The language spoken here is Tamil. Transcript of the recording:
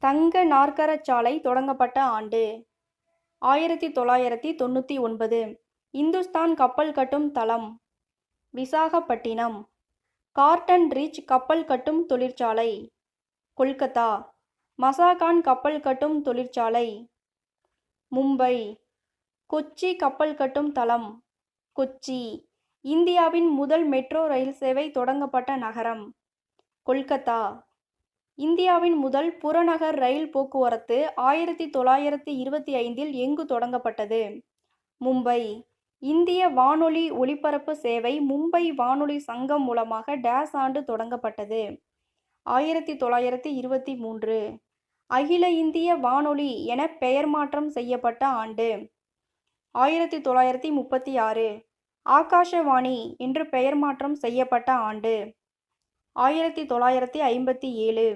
தங்க நாற்கரச்சாலை தொடங்கப்பட்ட ஆண்டு 1999. இந்துஸ்தான் கப்பல் கட்டும் தளம் விசாகப்பட்டினம். கார்டன் ரிட்ஜ் கப்பல் கட்டும் தொழிற்சாலை கொல்கத்தா. மசாகான் கப்பல் கட்டும் தொழிற்சாலை மும்பை. கொச்சி கப்பல் கட்டும் தளம் கொச்சி. இந்தியாவின் முதல் மெட்ரோ ரயில் சேவை தொடங்கப்பட்ட நகரம் கொல்கத்தா. இந்தியாவின் முதல் புறநகர் ரயில் போக்குவரத்து 1925 எங்கு தொடங்கப்பட்டது? மும்பை. இந்திய வானொலி ஒலிபரப்பு சேவை மும்பை வானொலி சங்கம் மூலமாக டேஸ் ஆண்டு தொடங்கப்பட்டது? 1923. அகில இந்திய வானொலி என பெயர் மாற்றம் செய்யப்பட்ட ஆண்டு 1936. ஆகாஷவாணி என்று பெயர் மாற்றம் செய்யப்பட்ட ஆண்டு 1957.